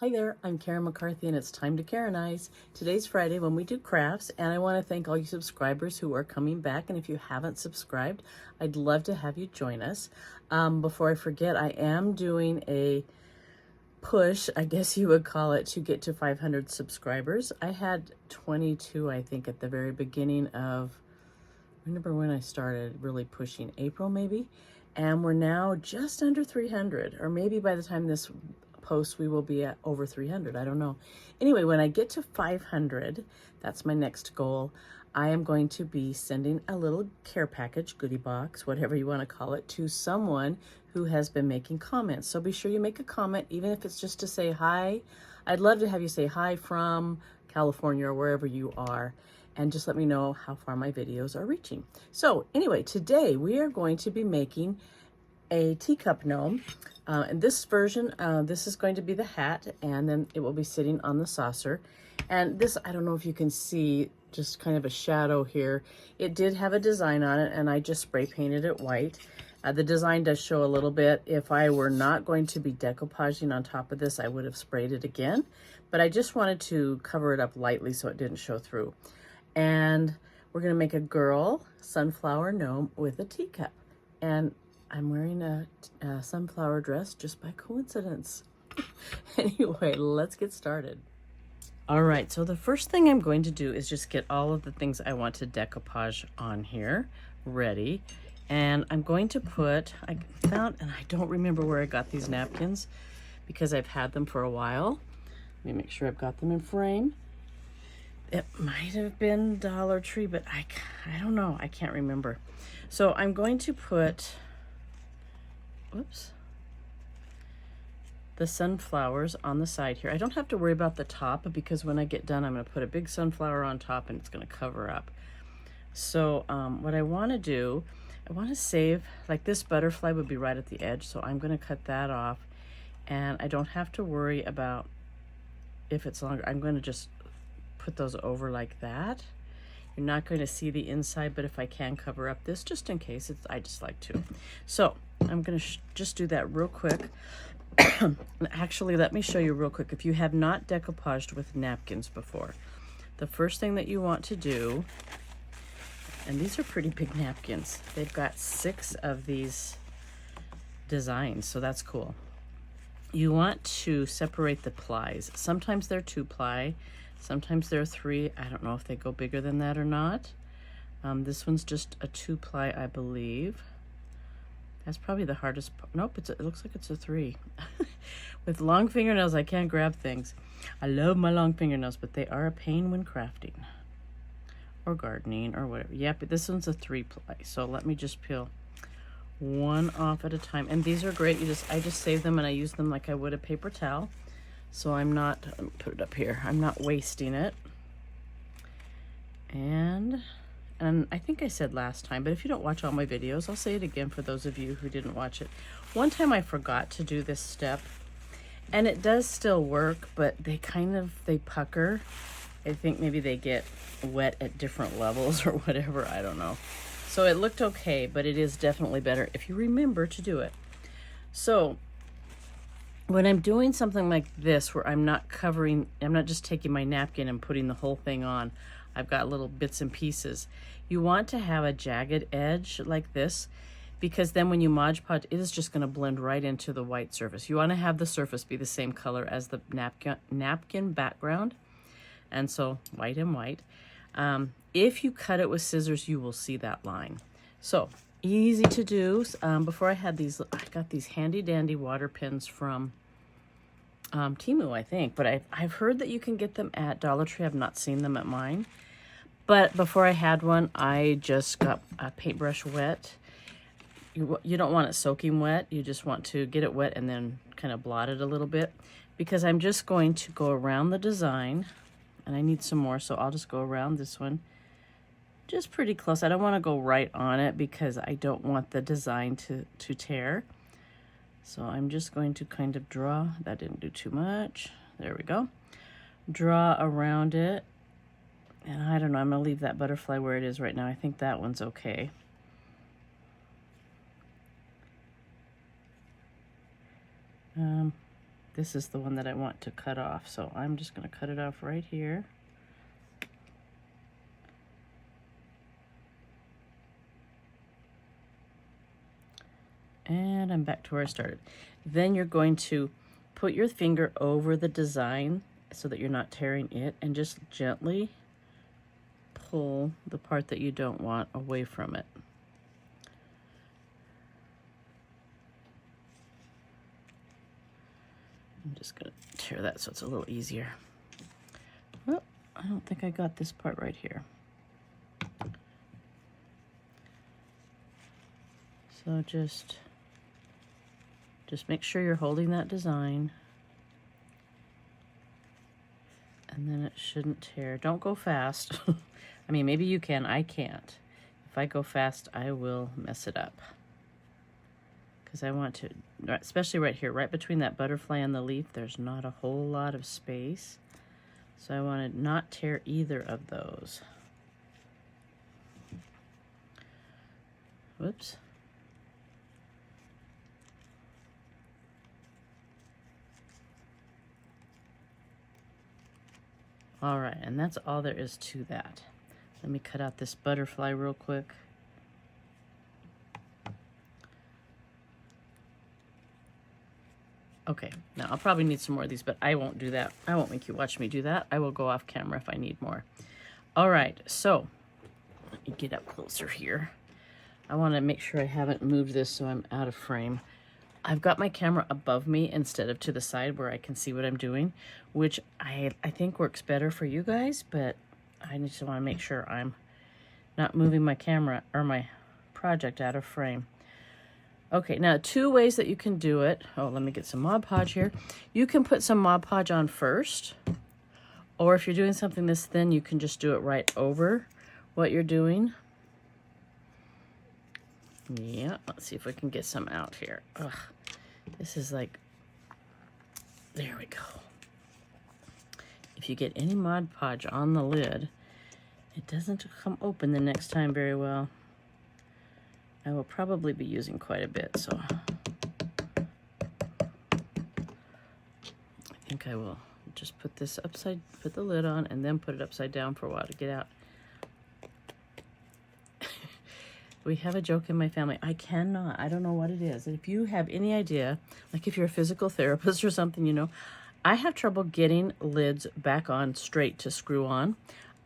Hi there, I'm Karen McCarthy and it's time to Karen-ize. Today's Friday when we do crafts, and I want to thank all you subscribers who are coming back, and if you haven't subscribed, I'd love to have you join us. Before I forget, I am doing a push, I guess you would call it, to get to 500 subscribers. I had 22, I think, at the very beginning of, remember when I started really pushing, April maybe? And we're now just under 300, or maybe by the time this post we will be at over 300, I don't know. Anyway, when I get to 500, that's my next goal, I am going to be sending a little care package, goodie box, whatever you want to call it, to someone who has been making comments. So be sure you make a comment, even if it's just to say hi. I'd love to have you say hi from California or wherever you are, and just let me know how far my videos are reaching. So anyway, today we are going to be making a teacup gnome. In this version, this is going to be the hat, and then it will be sitting on the saucer. And this, I don't know if you can see, just kind of a shadow here. It did have a design on it, and I just spray painted it white. The design does show a little bit. If I were not going to be decoupaging on top of this, I would have sprayed it again. But I just wanted to cover it up lightly so it didn't show through. And we're gonna make a girl sunflower gnome with a teacup. And I'm wearing a sunflower dress just by coincidence. Anyway, let's get started. All right, so the first thing I'm going to do is just get all of the things I want to decoupage on here ready. And I'm going to put, I found, and I don't remember where I got these napkins because I've had them for a while. Let me make sure I've got them in frame. It might have been Dollar Tree, but I don't know. I can't remember. So I'm going to put, whoops, the sunflowers on the side here. I don't have to worry about the top because when I get done, I'm going to put a big sunflower on top and it's going to cover up. So what I want to do, I want to save, like this butterfly would be right at the edge. So I'm going to cut that off, and I don't have to worry about if it's longer. I'm going to just put those over like that. You're not going to see the inside, but if I can cover up this, just in case, I just like to. So I'm going to just do that real quick. Actually, let me show you real quick. If you have not decoupaged with napkins before, the first thing that you want to do, and these are pretty big napkins. They've got 6 of these designs, so that's cool. You want to separate the plies. Sometimes they're 2-ply, sometimes they're 3. I don't know if they go bigger than that or not. This one's just a 2-ply, I believe. That's probably the hardest part. Nope, it looks like it's a 3. With long fingernails, I can't grab things. I love my long fingernails, but they are a pain when crafting or gardening or whatever. Yep, but this one's a 3-ply. So let me just peel one off at a time. And these are great. I just save them and I use them like I would a paper towel. So I'm not, let me put it up here, I'm not wasting it. And I think I said last time, but if you don't watch all my videos, I'll say it again for those of you who didn't watch it. One time I forgot to do this step, and it does still work, but they pucker. I think maybe they get wet at different levels or whatever, I don't know. So it looked okay, but it is definitely better if you remember to do it. So when I'm doing something like this, where I'm not just taking my napkin and putting the whole thing on, I've got little bits and pieces. You want to have a jagged edge like this, because then when you Mod Podge, it is just going to blend right into the white surface. You want to have the surface be the same color as the napkin background, and so white and white. If you cut it with scissors, you will see that line. So easy to do. Before I had these, I got these handy dandy water pens from Temu, I think, but I've heard that you can get them at Dollar Tree. I've not seen them at mine. But before I had one, I just got a paintbrush wet. You don't want it soaking wet. You just want to get it wet and then kind of blot it a little bit, because I'm just going to go around the design, and I need some more, so I'll just go around this one just pretty close. I don't want to go right on it because I don't want the design to tear. So I'm just going to kind of draw. That didn't do too much. There we go. Draw around it. And I don't know, I'm going to leave that butterfly where it is right now. I think that one's okay. This is the one that I want to cut off, so I'm just going to cut it off right here. And I'm back to where I started. Then you're going to put your finger over the design so that you're not tearing it, and just gently pull the part that you don't want away from it. I'm just going to tear that so it's a little easier. Well, I don't think I got this part right here. So just make sure you're holding that design, and then it shouldn't tear. Don't go fast. I mean, maybe you can, I can't. If I go fast, I will mess it up. Because I want to, especially right here, right between that butterfly and the leaf, there's not a whole lot of space. So I want to not tear either of those. Whoops. All right, and that's all there is to that. Let me cut out this butterfly real quick. Okay, now I'll probably need some more of these, but I won't do that. I won't make you watch me do that. I will go off camera if I need more. All right, so let me get up closer here. I want to make sure I haven't moved this so I'm out of frame. I've got my camera above me instead of to the side where I can see what I'm doing, which I think works better for you guys, but I just want to make sure I'm not moving my camera or my project out of frame. Okay, now 2 ways that you can do it. Oh, let me get some Mod Podge here. You can put some Mod Podge on first, or if you're doing something this thin, you can just do it right over what you're doing. Yeah, let's see if we can get some out here. Ugh, this is like, there we go. If you get any Mod Podge on the lid, it doesn't come open the next time very well. I will probably be using quite a bit, so I think I will just put this upside, put the lid on, and then put it upside down for a while to get out. We have a joke in my family. I cannot, I don't know what it is. If you have any idea, like if you're a physical therapist or something, you know, I have trouble getting lids back on straight to screw on.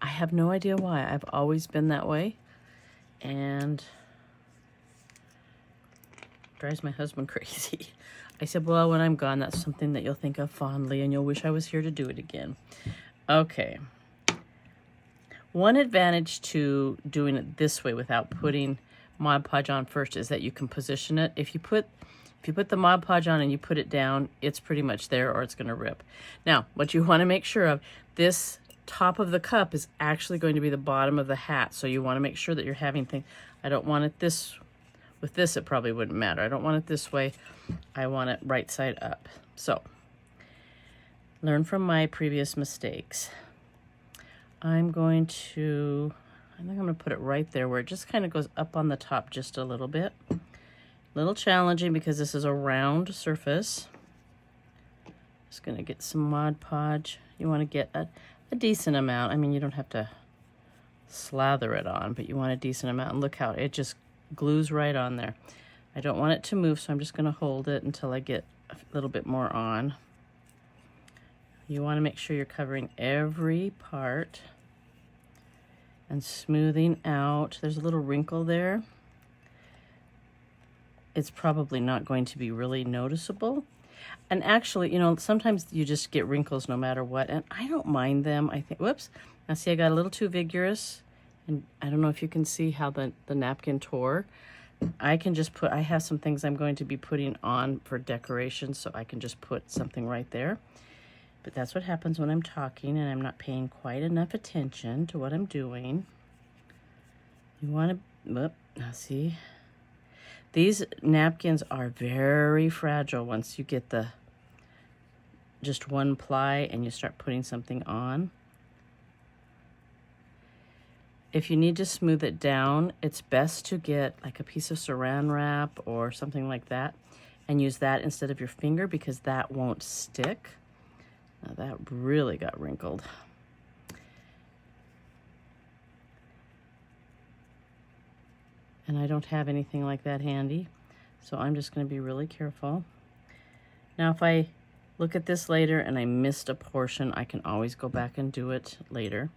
I have no idea why. I've always been that way, and drives my husband crazy. I said, well, when I'm gone, that's something that you'll think of fondly and you'll wish I was here to do it again. Okay. One advantage to doing it this way without putting Mod Podge on first is that you can position it. If you put the Mod Podge on and you put it down, it's pretty much there or it's going to rip. Now, what you want to make sure of, this top of the cup is actually going to be the bottom of the hat. So you want to make sure that you're having things. I don't want it this, with this it probably wouldn't matter. I don't want it this way. I want it right side up. So learn from my previous mistakes. I think I'm going to put it right there where it just kind of goes up on the top just a little bit. A little challenging because this is a round surface. Just going to get some Mod Podge. You want to get a decent amount. I mean, you don't have to slather it on, but you want a decent amount. And look how it just glues right on there. I don't want it to move, so I'm just going to hold it until I get a little bit more on. You want to make sure you're covering every part and smoothing out. There's a little wrinkle there. It's probably not going to be really noticeable. And actually, you know, sometimes you just get wrinkles no matter what, and I don't mind them. I think, whoops, now see I got a little too vigorous, and I don't know if you can see how the napkin tore. I can just put, I have some things I'm going to be putting on for decoration, so I can just put something right there. But that's what happens when I'm talking and I'm not paying quite enough attention to what I'm doing. You want to, now see, these napkins are very fragile once you get the just one ply and you start putting something on. If you need to smooth it down, it's best to get like a piece of saran wrap or something like that and use that instead of your finger because that won't stick. Now that really got wrinkled. And I don't have anything like that handy, so I'm just going to be really careful. Now if I look at this later and I missed a portion, I can always go back and do it later.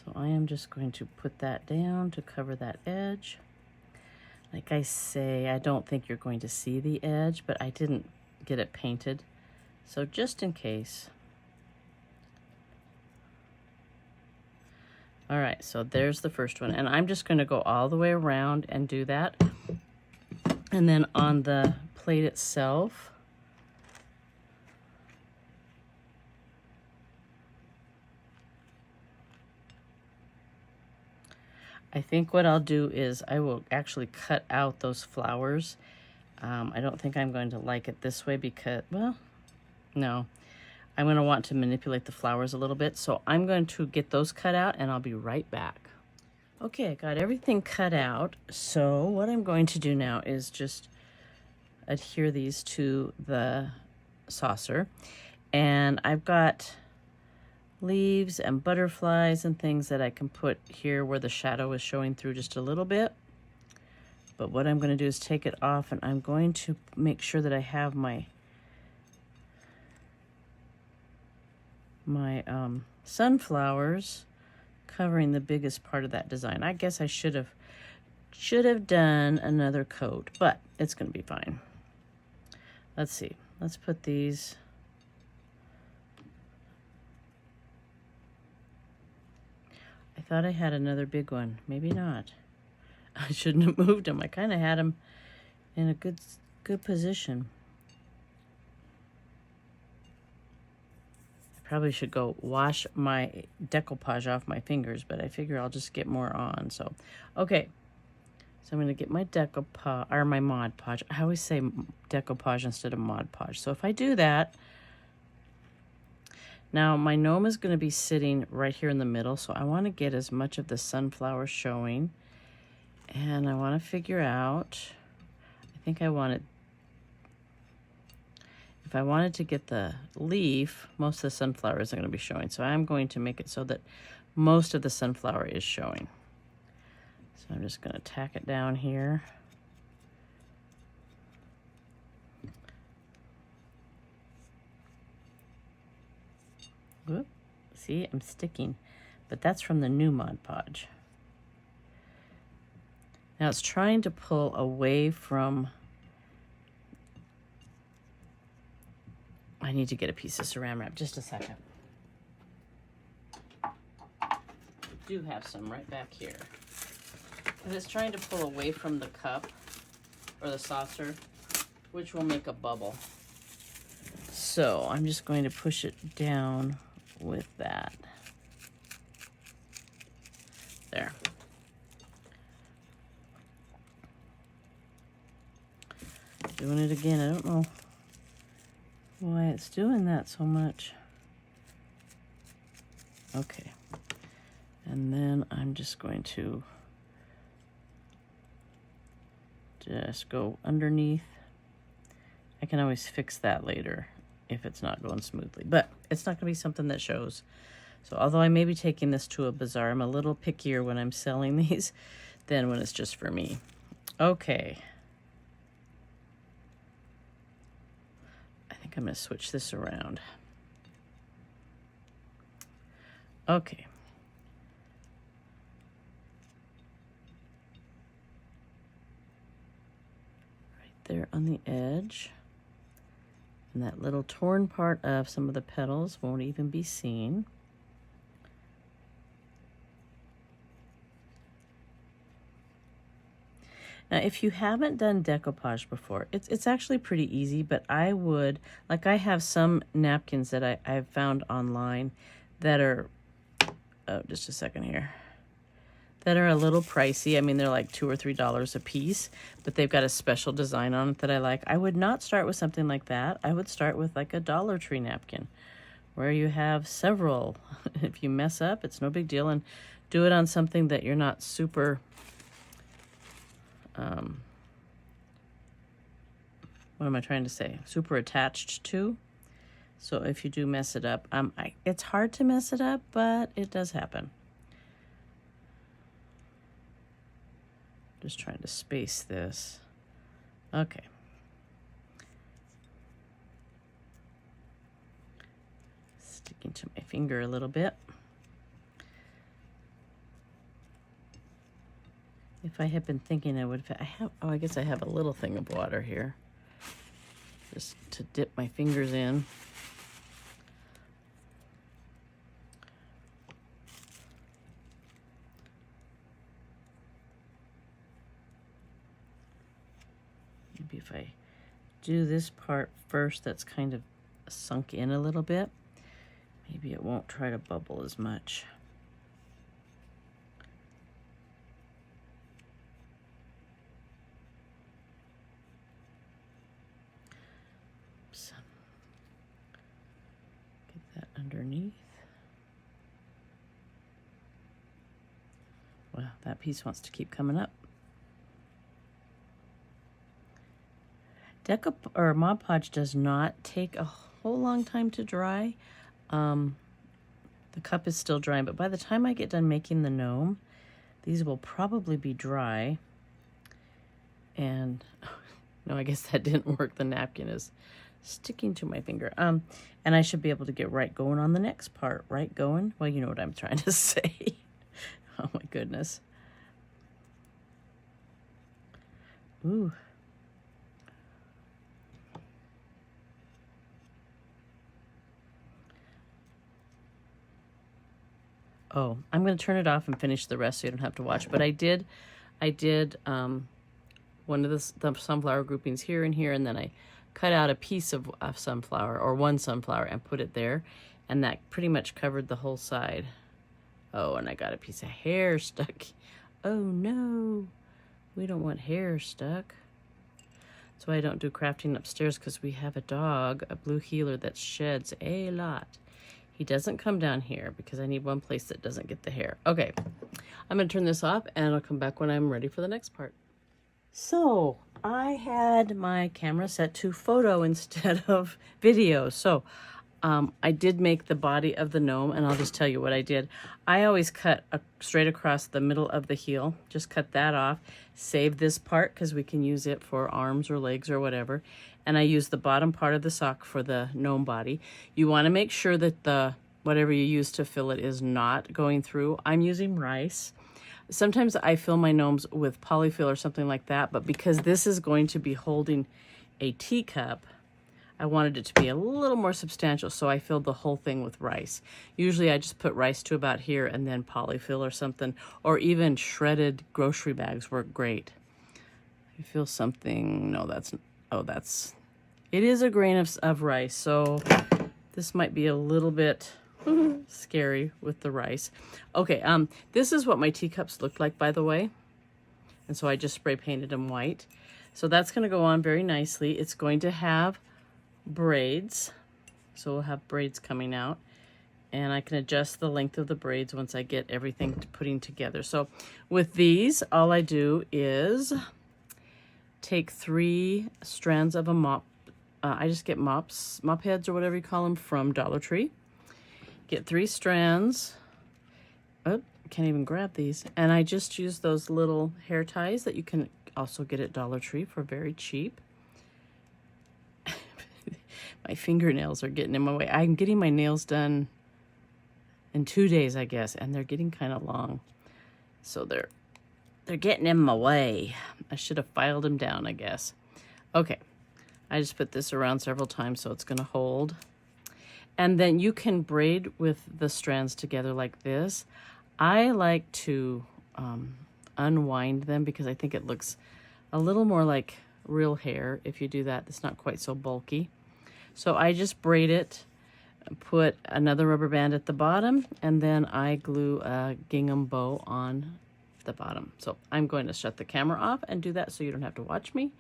So I am just going to put that down to cover that edge. Like I say, I don't think you're going to see the edge, but I didn't get it painted. So just in case. All right, so there's the first one. And I'm just gonna go all the way around and do that. And then on the plate itself, I think what I'll do is I will actually cut out those flowers. I don't think I'm going to like it this way because, well, no. I'm going to want to manipulate the flowers a little bit. So I'm going to get those cut out and I'll be right back. Okay, I got everything cut out. So what I'm going to do now is just adhere these to the saucer. And I've got leaves and butterflies and things that I can put here where the shadow is showing through just a little bit. But what I'm going to do is take it off, and I'm going to make sure that I have my sunflowers covering the biggest part of that design. I guess I should have done another coat, but it's going to be fine. Let's see. Let's put these. I thought I had another big one. Maybe not. I shouldn't have moved them. I kind of had them in a good position. I probably should go wash my decoupage off my fingers, but I figure I'll just get more on. So, okay. So I'm going to get my decoupage, or my Mod Podge. I always say decoupage instead of Mod Podge. So if I do that, now my gnome is going to be sitting right here in the middle, so I want to get as much of the sunflower showing. And I want to figure out, I think I wanted, if I wanted to get the leaf, most of the sunflower isn't going to be showing. So I'm going to make it so that most of the sunflower is showing. So I'm just going to tack it down here. Whoop. See, I'm sticking, but that's from the new Mod Podge. Now it's trying to pull away from, I need to get a piece of saran wrap, just a second. I do have some right back here. And it's trying to pull away from the cup or the saucer, which will make a bubble. So I'm just going to push it down with that. There. Doing it again. I don't know why it's doing that so much. Okay. And then I'm just going to just go underneath. I can always fix that later if it's not going smoothly, but it's not going to be something that shows. So although I may be taking this to a bazaar, I'm a little pickier when I'm selling these than when it's just for me. Okay. I think I'm going to switch this around. Okay. Right there on the edge. And that little torn part of some of the petals won't even be seen. Now, if you haven't done decoupage before, it's actually pretty easy, but I would, like I have some napkins that I've found online that are, oh, just a second here, that are a little pricey. I mean, they're like $2 or $3 a piece, but they've got a special design on it that I like. I would not start with something like that. I would start with like a Dollar Tree napkin where you have several. If you mess up, it's no big deal, and do it on something that you're not super what am I trying to say? Super attached to. So if you do mess it up, it's hard to mess it up, but it does happen. Just trying to space this. Okay. Sticking to my finger a little bit. If I had been thinking I guess I have a little thing of water here. Just to dip my fingers in. Maybe if I do this part first that's kind of sunk in a little bit, maybe it won't try to bubble as much. Oops. Get that underneath. Well, that piece wants to keep coming up. Teacup or Mod Podge does not take a whole long time to dry. The cup is still drying, but by the time I get done making the gnome, these will probably be dry. And no, I guess that didn't work. The napkin is sticking to my finger. And I should be able to get right going on the next part. Right going? Well, you know what I'm trying to say. Oh my goodness. Ooh. Oh, I'm going to turn it off and finish the rest so you don't have to watch. But I did one of the sunflower groupings here and here, and then I cut out a piece of sunflower, or one sunflower, and put it there. And that pretty much covered the whole side. Oh, and I got a piece of hair stuck. Oh no, we don't want hair stuck. That's why I don't do crafting upstairs, because we have a dog, a blue heeler, that sheds a lot. He doesn't come down here because I need one place that doesn't get the hair. Okay, I'm going to turn this off and I'll come back when I'm ready for the next part. So I had my camera set to photo instead of video. So I did make the body of the gnome, and I'll just tell you what I did. I always cut straight across the middle of the heel. Just cut that off. Save this part because we can use it for arms or legs or whatever. And I use the bottom part of the sock for the gnome body. You want to make sure that the whatever you use to fill it is not going through. I'm using rice. Sometimes I fill my gnomes with polyfill or something like that, but because this is going to be holding a teacup, I wanted it to be a little more substantial, so I filled the whole thing with rice. Usually I just put rice to about here and then polyfill or something, or even shredded grocery bags work great. I feel something, no, it is a grain of rice, so this might be a little bit scary with the rice. Okay, this is what my teacups look like, by the way, and so I just spray painted them white. So that's going to go on very nicely. It's going to have braids, so we'll have braids coming out, and I can adjust the length of the braids once I get everything putting together. So with these, all I do is take 3 strands of a mop. I just get mop heads or whatever you call them from Dollar Tree. Get 3 strands. Oh, can't even grab these. And I just use those little hair ties that you can also get at Dollar Tree for very cheap. My fingernails are getting in my way. I'm getting my nails done in 2 days, I guess, and they're getting kind of long. So they're getting in my way. I should have filed them down, I guess. Okay, I just put this around several times so it's going to hold. And then you can braid with the strands together like this. I like to unwind them because I think it looks a little more like real hair if you do that. It's not quite so bulky. So I just braid it, put another rubber band at the bottom, and then I glue a gingham bow on the bottom. So I'm going to shut the camera off and do that so you don't have to watch me,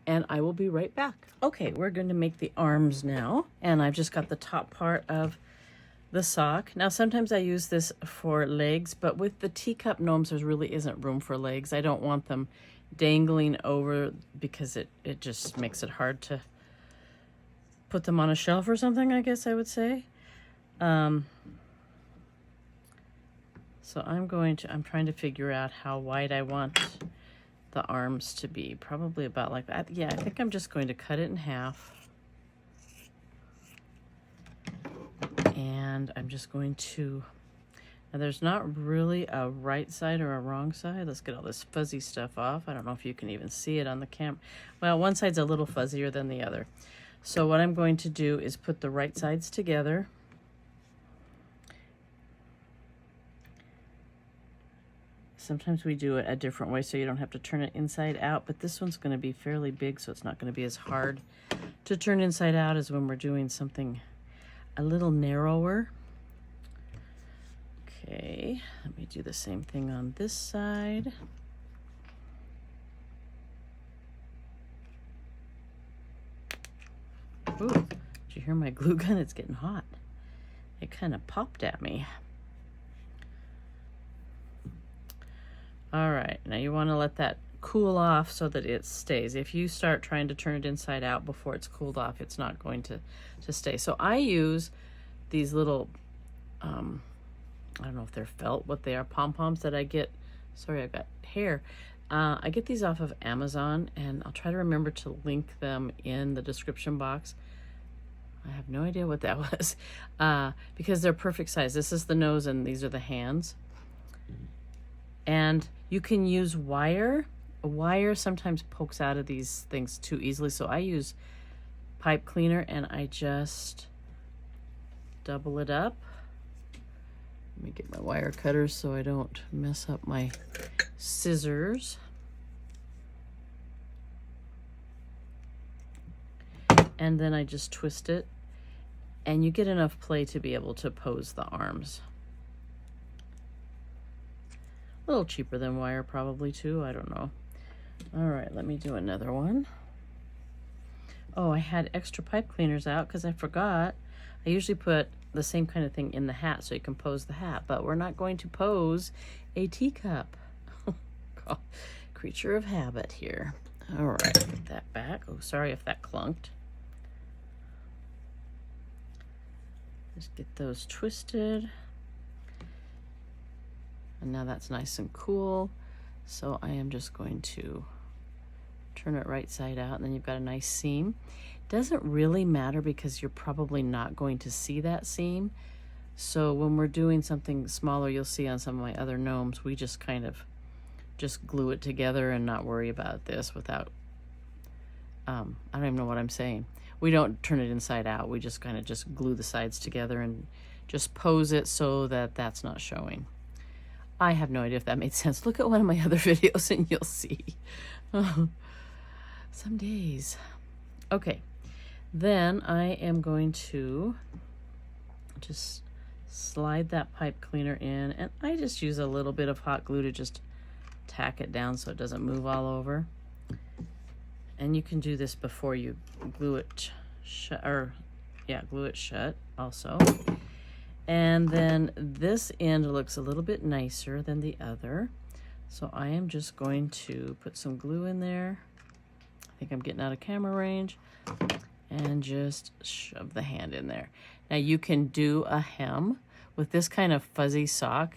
and I will be right back. Okay, we're going to make the arms now, and I've just got the top part of the sock. Now sometimes I use this for legs, but with the teacup gnomes there really isn't room for legs. I don't want them dangling over because it just makes it hard to put them on a shelf or something, I guess I would say. So I'm trying to figure out how wide I want the arms to be. Probably about like that. Yeah, I think I'm just going to cut it in half. And I'm just going to, now there's not really a right side or a wrong side. Let's get all this fuzzy stuff off. I don't know if you can even see it on the camera. Well, one side's a little fuzzier than the other. So what I'm going to do is put the right sides together. Sometimes we do it a different way so you don't have to turn it inside out, but this one's going to be fairly big, so it's not going to be as hard to turn inside out as when we're doing something a little narrower. Okay, let me do the same thing on this side. Ooh, did you hear my glue gun? It's getting hot. It kind of popped at me. All right, now you want to let that cool off so that it stays. If you start trying to turn it inside out before it's cooled off, it's not going to stay. So I use these little, I don't know if they're felt, what they are, pom-poms that I get. Sorry, I've got hair. I get these off of Amazon, and I'll try to remember to link them in the description box. I have no idea what that was, because they're perfect size. This is the nose and these are the hands. And you can use wire. A wire sometimes pokes out of these things too easily, so I use pipe cleaner and I just double it up. Let me get my wire cutter so I don't mess up my scissors. And then I just twist it, and you get enough play to be able to pose the arms. A little cheaper than wire probably too, I don't know. All right, let me do another one. Oh, I had extra pipe cleaners out because I forgot. I usually put the same kind of thing in the hat so you can pose the hat, but we're not going to pose a teacup. Creature of habit here. All right, put that back. Oh, sorry if that clunked. Just get those twisted. And now that's nice and cool. So I am just going to turn it right side out, and then you've got a nice seam. Doesn't really matter because you're probably not going to see that seam. So when we're doing something smaller, you'll see on some of my other gnomes, we just kind of just glue it together and not worry about this without, I don't even know what I'm saying. We don't turn it inside out. We just kind of just glue the sides together and just pose it so that that's not showing. I have no idea if that made sense. Look at one of my other videos and you'll see. Oh, some days. Okay, then I am going to just slide that pipe cleaner in, and I just use a little bit of hot glue to just tack it down so it doesn't move all over. And you can do this before you glue it shut, or yeah, glue it shut also. And then this end looks a little bit nicer than the other. So I am just going to put some glue in there. I think I'm getting out of camera range. And just shove the hand in there. Now you can do a hem. With this kind of fuzzy sock,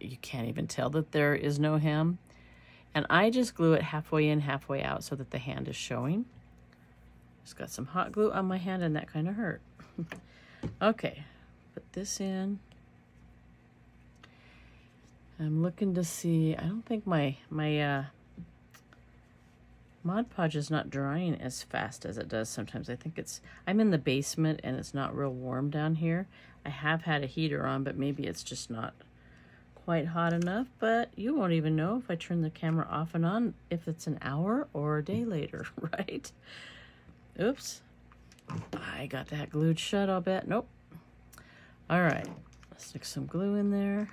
you can't even tell that there is no hem. And I just glue it halfway in, halfway out so that the hand is showing. Just got some hot glue on my hand and that kind of hurt. Okay. Put this in. I'm looking to see, I don't think my Mod Podge is not drying as fast as it does sometimes. I think I'm in the basement and it's not real warm down here. I have had a heater on, but maybe it's just not quite hot enough, but you won't even know if I turn the camera off and on if it's an hour or a day later, right? Oops. I got that glued shut, I'll bet. Nope. All right, let's stick some glue in there.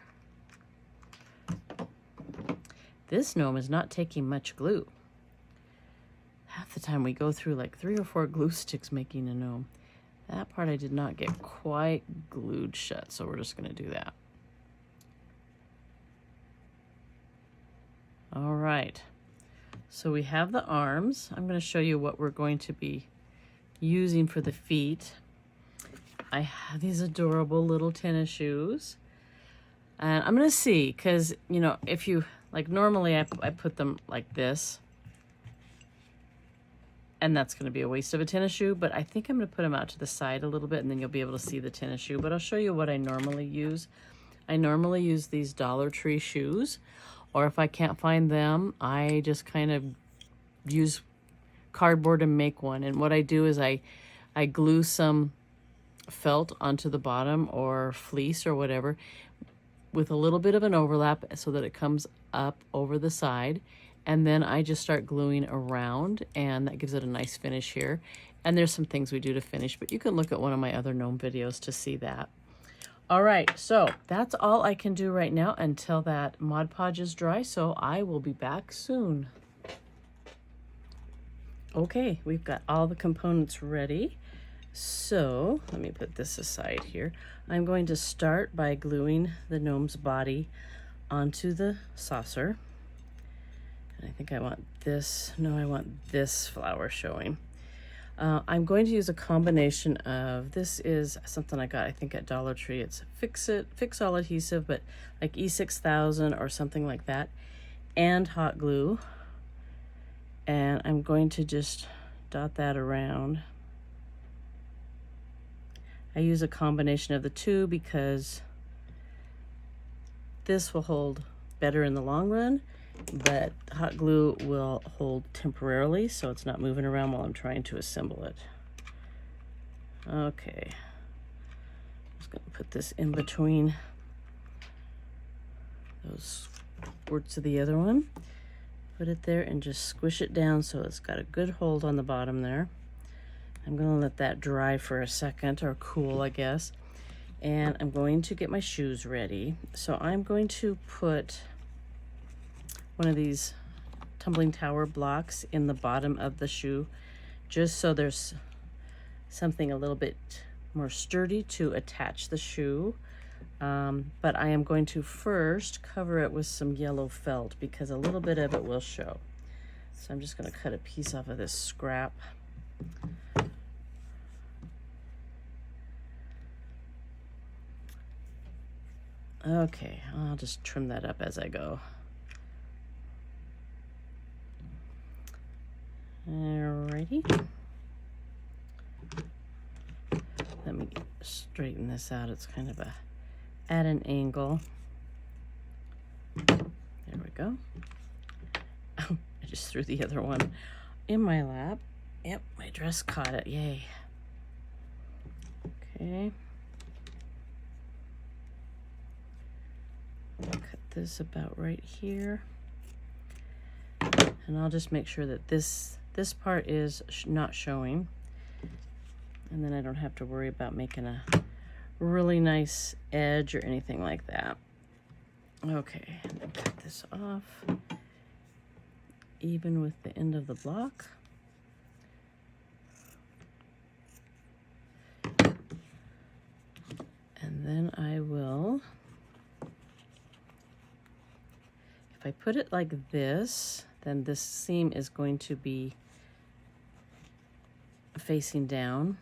This gnome is not taking much glue. Half the time we go through like 3 or 4 glue sticks making a gnome. That part I did not get quite glued shut, so we're just going to do that. All right, so we have the arms. I'm going to show you what we're going to be using for the feet. I have these adorable little tennis shoes. And I'm going to see, because, you know, if you, like normally I put them like this. And that's going to be a waste of a tennis shoe, but I think I'm going to put them out to the side a little bit, and then you'll be able to see the tennis shoe. But I'll show you what I normally use. I normally use these Dollar Tree shoes, or if I can't find them, I just kind of use cardboard and make one. And what I do is I glue some felt onto the bottom, or fleece or whatever, with a little bit of an overlap so that it comes up over the side. And then I just start gluing around, and that gives it a nice finish here. And there's some things we do to finish, but you can look at one of my other gnome videos to see that. All right, so that's all I can do right now until that Mod Podge is dry, so I will be back soon. Okay, we've got all the components ready. So let me put this aside here. I'm going to start by gluing the gnome's body onto the saucer. And I think I want this, no, I want this flower showing. I'm going to use a combination of, this is something I got, I think at Dollar Tree. It's Fix All adhesive, but like E6000 or something like that, and hot glue. And I'm going to just dot that around. I use a combination of the two because this will hold better in the long run, but hot glue will hold temporarily, so it's not moving around while I'm trying to assemble it. Okay, I'm just gonna put this in between those squirts of the other one. Put it there and just squish it down so it's got a good hold on the bottom there. I'm gonna let that dry for a second, or cool, I guess. And I'm going to get my shoes ready. So I'm going to put one of these tumbling tower blocks in the bottom of the shoe, just so there's something a little bit more sturdy to attach the shoe. But I am going to first cover it with some yellow felt because a little bit of it will show. So I'm just going to cut a piece off of this scrap. Okay, I'll just trim that up as I go. Alrighty. Let me straighten this out. It's kind of at an angle. There we go. Oh, I just threw the other one in my lap. Yep, my dress caught it. Yay. Okay. Cut this about right here. And I'll just make sure that this part is not showing. And then I don't have to worry about making a really nice edge or anything like that. Okay, and then cut this off, even with the end of the block. And then I will, if I put it like this, then this seam is going to be facing down.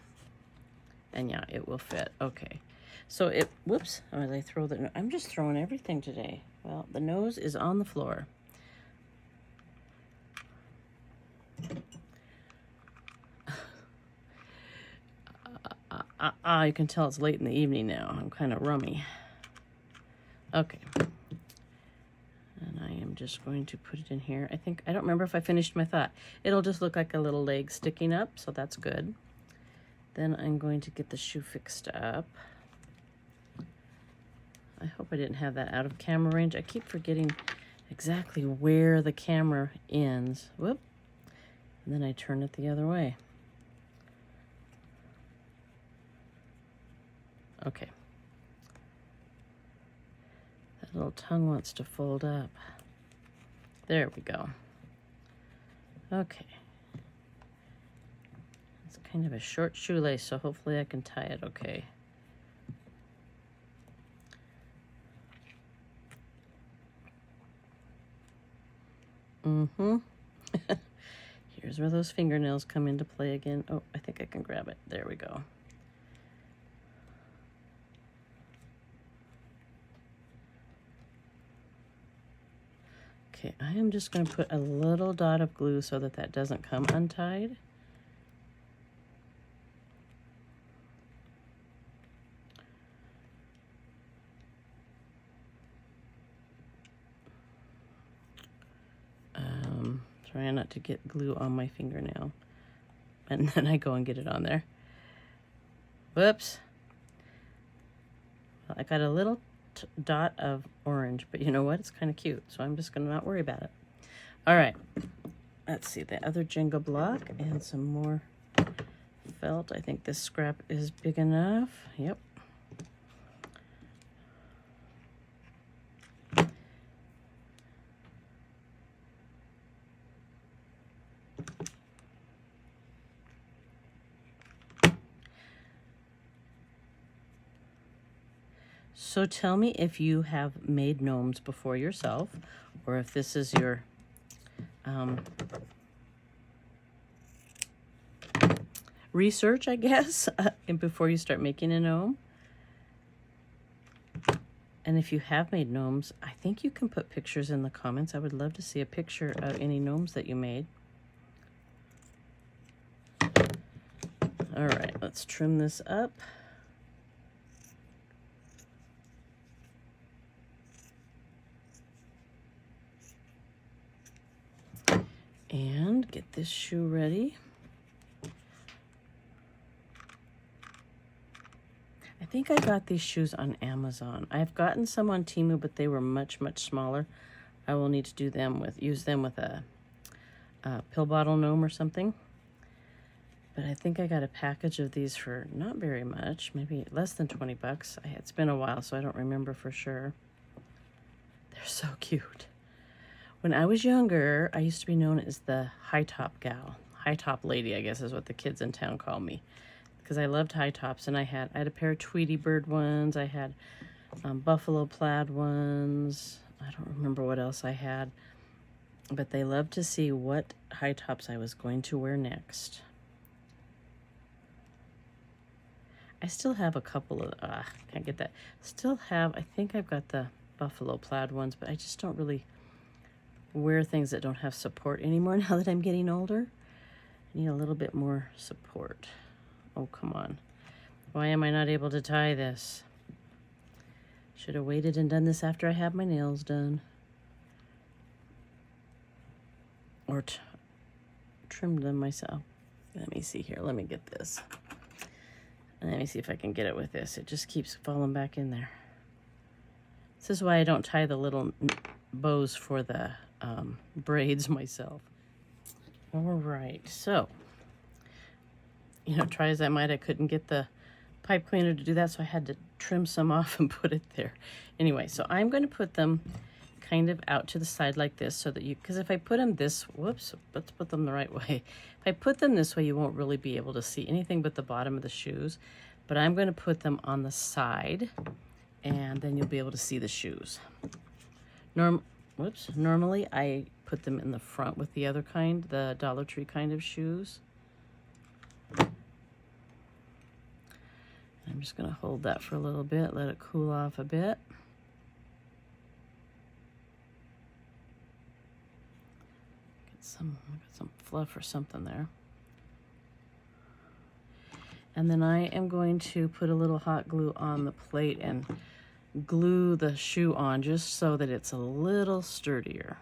And yeah, it will fit. Okay. So it, whoops, oh, I throw the, I'm just throwing everything today. Well, the nose is on the floor. You can tell it's late in the evening now. I'm kind of rummy. Okay. And I am just going to put it in here. I don't remember if I finished my thought. It'll just look like a little leg sticking up, so that's good. Then I'm going to get the shoe fixed up. I hope I didn't have that out of camera range. I keep forgetting exactly where the camera ends. Whoop. And then I turn it the other way. Okay. That little tongue wants to fold up. There we go. Okay. kind of a short shoelace, so hopefully I can tie it okay. Here's where those fingernails come into play again. Oh, I think I can grab it. There we go. Okay, I am just going to put a little dot of glue so that that doesn't come untied. Trying not to get glue on my fingernail. And then I go and get it on there. Whoops. Well, I got a little dot of orange, but you know what? It's kind of cute, so I'm just going to not worry about it. All right. Let's see, the other Jenga block and some more felt. I think this scrap is big enough. Yep. So tell me if you have made gnomes before yourself, or if this is your research, I guess, and before you start making a gnome. And if you have made gnomes, I think you can put pictures in the comments. I would love to see a picture of any gnomes that you made. All right, let's trim this up. And get this shoe ready. I think I got these shoes on Amazon. I've gotten some on Temu, but they were much, much smaller. I will need to use them with a pill bottle gnome or something. But I think I got a package of these for not very much, maybe less than 20 bucks. It's been a while, so I don't remember for sure. They're so cute. When I was younger, I used to be known as the high top gal. High top lady, I guess is what the kids in town call me. Because I loved high tops, and I had a pair of Tweety Bird ones. I had buffalo plaid ones. I don't remember what else I had. But they loved to see what high tops I was going to wear next. I still have a couple of, can't get that. Still have, I think I've got the buffalo plaid ones, but I just don't really wear things that don't have support anymore now that I'm getting older. I need a little bit more support. Oh, come on. Why am I not able to tie this? Should have waited and done this after I had my nails done. Or trimmed them myself. Let me see here. Let me get this. Let me see if I can get it with this. It just keeps falling back in there. This is why I don't tie the little bows for the braids myself. All right, so, try as I might, I couldn't get the pipe cleaner to do that, so I had to trim some off and put it there. Anyway, so I'm going to put them kind of out to the side like this so that because if I put them this, whoops, let's put them the right way. If I put them this way, you won't really be able to see anything but the bottom of the shoes, but I'm going to put them on the side, and then you'll be able to see the shoes. Normally I put them in the front with the other kind, the Dollar Tree kind of shoes. I'm just going to hold that for a little bit, let it cool off a bit. Get some fluff or something there. And then I am going to put a little hot glue on the plate and glue the shoe on just so that it's a little sturdier.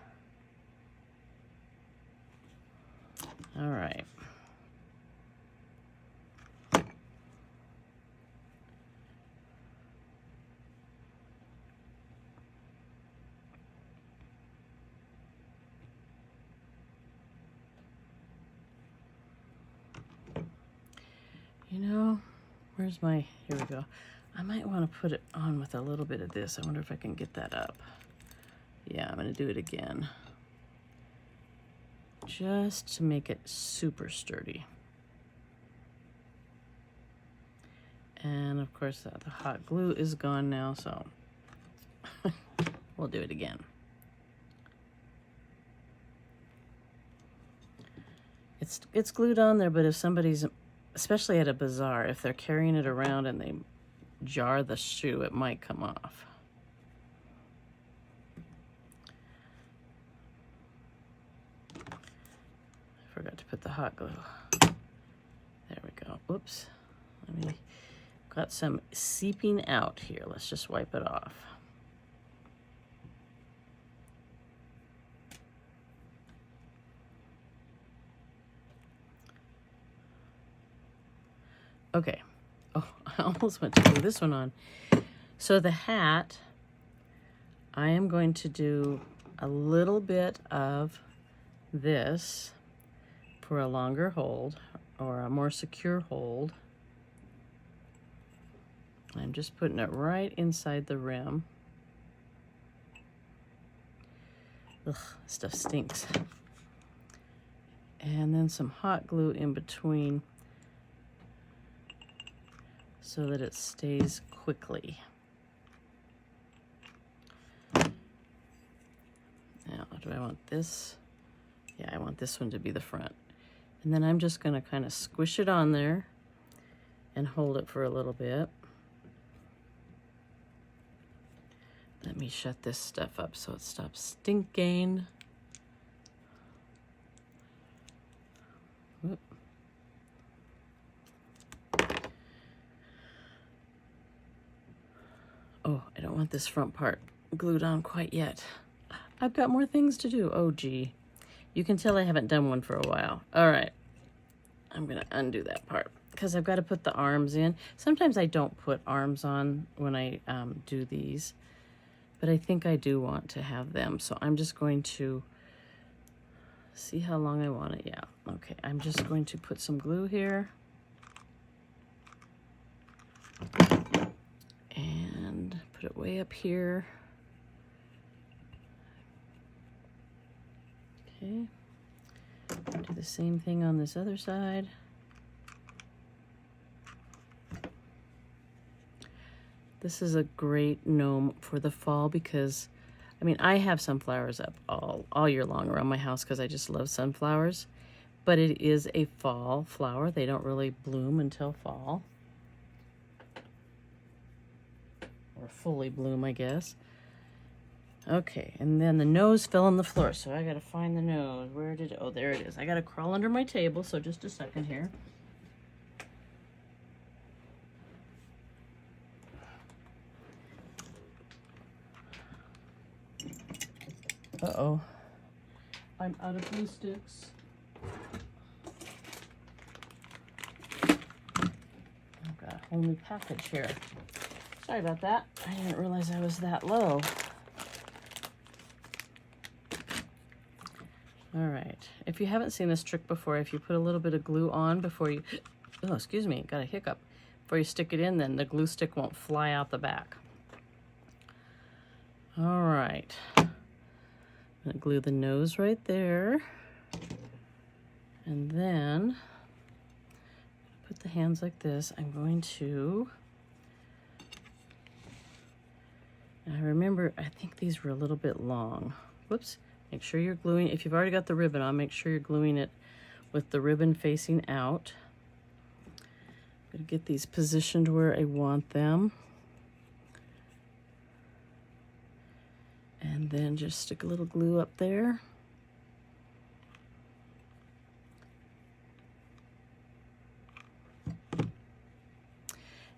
All right. Where's my, here we go. I might want to put it on with a little bit of this. I wonder if I can get that up. Yeah, I'm going to do it again. Just to make it super sturdy. And of course the hot glue is gone now, so we'll do it again. It's glued on there, but if somebody's, especially at a bazaar, if they're carrying it around and they jar the shoe, it might come off. I forgot to put the hot glue. There we go. Oops. Got some seeping out here. Let's just wipe it off. Okay. Oh, I almost went to glue this one on. So the hat, I am going to do a little bit of this for a longer hold or a more secure hold. I'm just putting it right inside the rim. Ugh, stuff stinks. And then some hot glue in between so that it stays quickly. Now, do I want this? Yeah, I want this one to be the front. And then I'm just going to kind of squish it on there and hold it for a little bit. Let me shut this stuff up so it stops stinking. Whoop. Oh, I don't want this front part glued on quite yet. I've got more things to do. Oh, gee. You can tell I haven't done one for a while. All right. I'm going to undo that part because I've got to put the arms in. Sometimes I don't put arms on when I do these, but I think I do want to have them. So I'm just going to see how long I want it. Yeah. Okay. I'm just going to put some glue here. And put it way up here. Okay. Do the same thing on this other side. This is a great gnome for the fall because, I mean, I have sunflowers up all year long around my house because I just love sunflowers. But it is a fall flower. They don't really bloom until fall. Or fully bloom, I guess. Okay, and then the nose fell on the floor, so I gotta find the nose. Where did it? Oh, there it is. I gotta crawl under my table, so just a second here. Uh-oh. I'm out of glue sticks. I've got a whole new package here. Sorry about that. I didn't realize I was that low. All right. If you haven't seen this trick before, if you put a little bit of glue on before you, oh, excuse me, got a hiccup. Before you stick it in, then the glue stick won't fly out the back. All right. I'm gonna glue the nose right there. And then put the hands like this. I'm going to, I remember, I think these were a little bit long. Whoops. Make sure you're gluing, if you've already got the ribbon on, make sure you're gluing it with the ribbon facing out. I'm gonna get these positioned where I want them. And then just stick a little glue up there.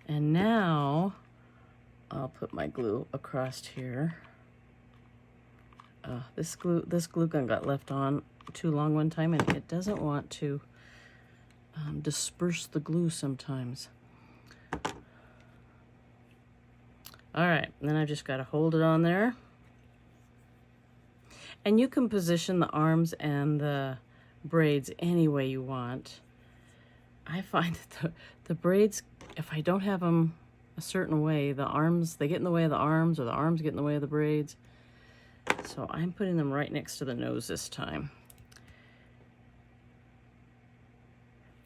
And now I'll put my glue across here. This glue gun got left on too long one time, and it doesn't want to disperse the glue sometimes. All right, and then I just got to hold it on there. And you can position the arms and the braids any way you want. I find that the braids, if I don't have them a certain way, the arms, they get in the way of the arms, or the arms get in the way of the braids. So I'm putting them right next to the nose this time.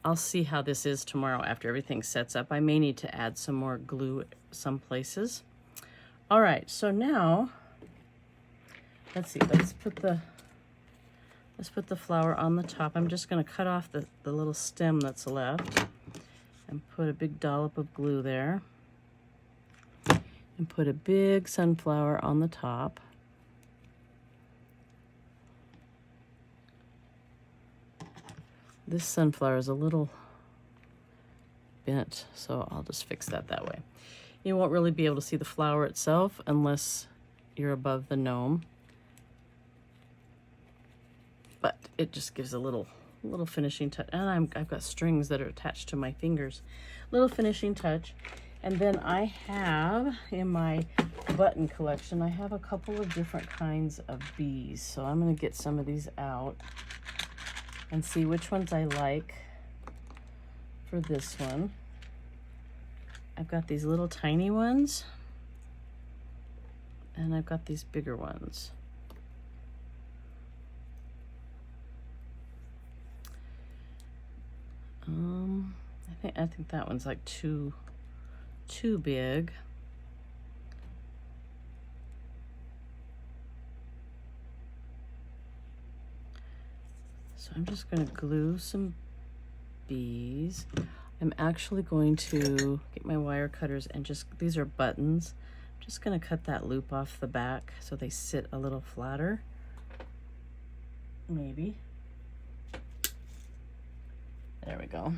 I'll see how this is tomorrow after everything sets up. I may need to add some more glue some places. All right, so now, let's see, let's put the flower on the top. I'm just gonna cut off the little stem that's left and put a big dollop of glue there. And put a big sunflower on the top. This sunflower is a little bent, so I'll just fix that way. You won't really be able to see the flower itself unless you're above the gnome. But it just gives a little finishing touch. And I've got strings that are attached to my fingers. Little finishing touch. And then I have, in my button collection, I have a couple of different kinds of bees. So I'm going to get some of these out and see which ones I like for this one. I've got these little tiny ones, and I've got these bigger ones. I think that one's like too big. So I'm just going to glue some bees. I'm actually going to get my wire cutters and these are buttons. I'm just going to cut that loop off the back so they sit a little flatter. Maybe. There we go.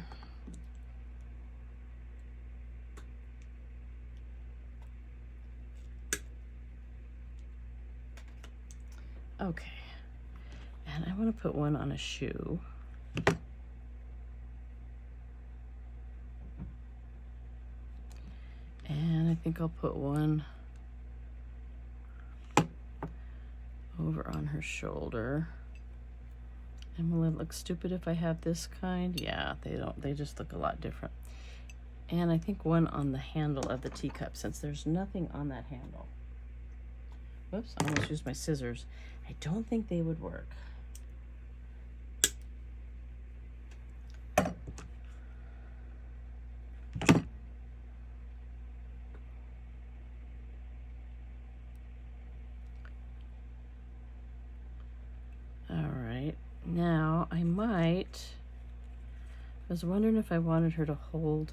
Okay. And I want to put one on a shoe. And I think I'll put one over on her shoulder. And will it look stupid if I have this kind? Yeah, they don't. They just look a lot different. And I think one on the handle of the teacup, since there's nothing on that handle. Whoops, I almost used my scissors. I don't think they would work. Now, I was wondering if I wanted her to hold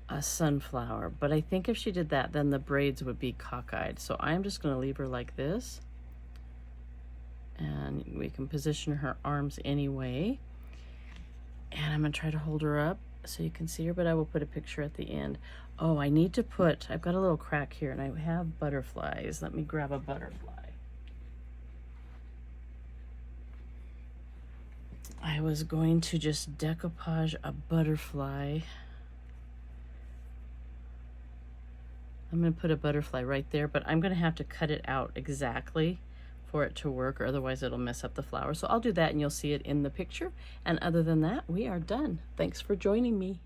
a sunflower, but I think if she did that, then the braids would be cockeyed. So I'm just going to leave her like this. And we can position her arms anyway. And I'm going to try to hold her up so you can see her, but I will put a picture at the end. Oh, I need to I've got a little crack here, and I have butterflies. Let me grab a butterfly. I was going to just decoupage a butterfly. I'm going to put a butterfly right there, but I'm going to have to cut it out exactly for it to work, or otherwise it'll mess up the flower. So I'll do that and you'll see it in the picture. And other than that, we are done. Thanks for joining me.